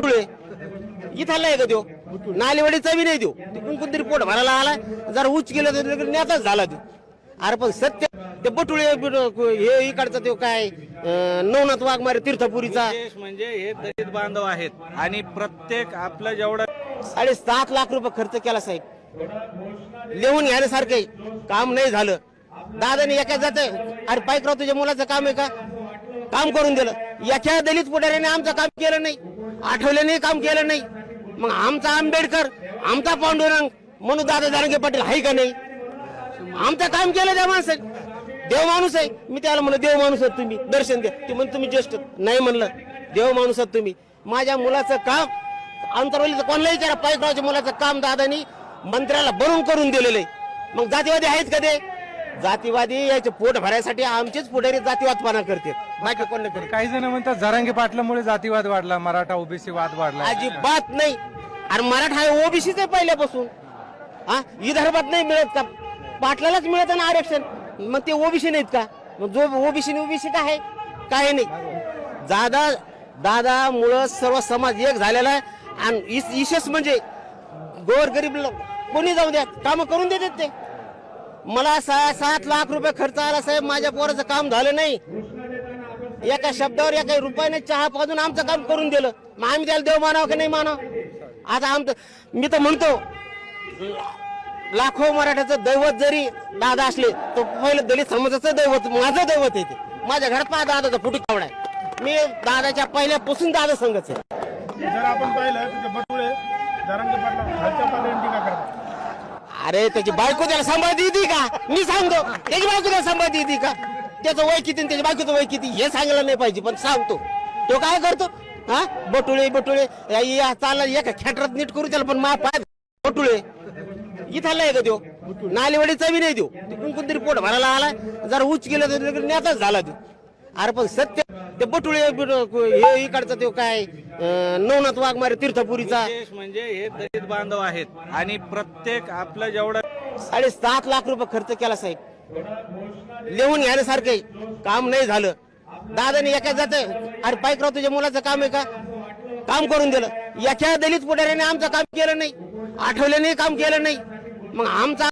बटुळे इथला आहे का देऊ नालेवाडीचा बी नाही देऊ कोणतरी पोट भरायला आला जरा उच्च गेलं तर नेताच झाला देऊ. अरे पण सत्य ते बटुळे हे इकडचा तो काय नवनाथ वाघमारे तीर्थपुरीचा म्हणजे हे दलित बांधव आहेत आणि प्रत्येक आपलं जेवढं 7.5 लाख रुपये खर्च केला साहेब. लिहून घ्यायसारखे काम नाही झालं. दादाने एका जात अरे पायकराव तुझ्या मुलाचं काम आहे का काम करून दिलं. एका दलित पुढाऱ्याने आमचं काम केलं नाही आठवल्याने काम केलं नाही. मग आमचा आंबेडकर आमचा पांडुरंग म्हणून दादा जरांगे पाटील आहे का नाही. आमचं काम केलं त्या माणसाने. देव माणूस आहे मी त्याला म्हणलं देव माणूस आहात तुम्ही दर्शन द्या ते म्हणून तुम्ही ज्येष्ठ नाही म्हणलं देव माणूस आहात तुम्ही. माझ्या मुलाचं काम अंतरवलीचं कोणाला विचारा पायकरावच्या मुलाचं काम दादानी मंत्र्याला बनवून करून दिलेलं आहे. मग जातीवादी आहेत का ते जातीवादी याचे पोट भरायसाठी आमचेच पुढारी जातीवादपणा करते बाकी कोण नाही. काही जण म्हणतात जरांगे पाटलामुळे जातीवाद वाढला मराठा ओबीसी वाद वाढला. अजिबात नाही. अरे मराठा आहे ओबीसीच आहे पहिल्यापासून. हा विदर्भात नाही मिळत का पाटलालाच मिळत ना आरक्षण मग ते ओबीसी नाहीत का मग जो ओबीसी काय काय नाही. दादा मुळे सर्व समाज एक झालेला आहे आणि विशेष म्हणजे गोर गरीब कोणी जाऊ द्या काम करून देतात ते. मला 7 लाख रुपये खर्च आला साहेब माझ्या पोराचं काम झालं नाही. एका शब्दावर एका रुपयाने चहा पाजून आमचं काम करून दिलं. मग आम्ही त्याला देव मानावं की नाही मानावं. आता आमचं मी तर म्हणतो लाखो मराठ्याचं दैवत जरी दादा असले तो पहिलं दलित समाजाचं दैवत माझं दैवत येते. माझ्या घरात माझा दादाचा फुटी कावडा आहे. मी दादाच्या पहिल्यापासून दादा संघच आहे. जर आपण पाहिलं तर बटुळे जरांगे पाटला खालच्या पातळीवर टीका करतात. अरे त्याची बायको त्याला सांभाळती येते का मी सांगतो त्याची बायको त्याला सांभाळती येते का त्याचं वय किती त्याच्या बायकोचं वय किती हे सांगायला नाही पाहिजे पण सांगतो तो काय करतो. हा बटुळे चालला एका खेटरात नीट करू त्याला पण मा पाय बटुळे इथला आहे का देऊ नालेवाडीचा बी नाही देऊ कोणतरी पोट भरायला आला जरा उच्च गेलं तर नेताच झाला देऊ. अरे पण सत्य ते बटुळे हे इकडचा तो काय नवनाथ वाघमारे तीर्थपुरीचा म्हणजे हे दलित बांधव आहेत आणि प्रत्येक आपलं जेवढं 7.5 लाख रुपये खर्च केला साहेब. लिहून घ्यायसारखे काम नाही झालं. दादाने एका जात अरे पायकराव तुझ्या मुलाचं काम आहे का काम करून दिलं. एका दलित पुढाऱ्याने आमचं काम केलं नाही आठवल्याने काम केलं नाही. मग आमचा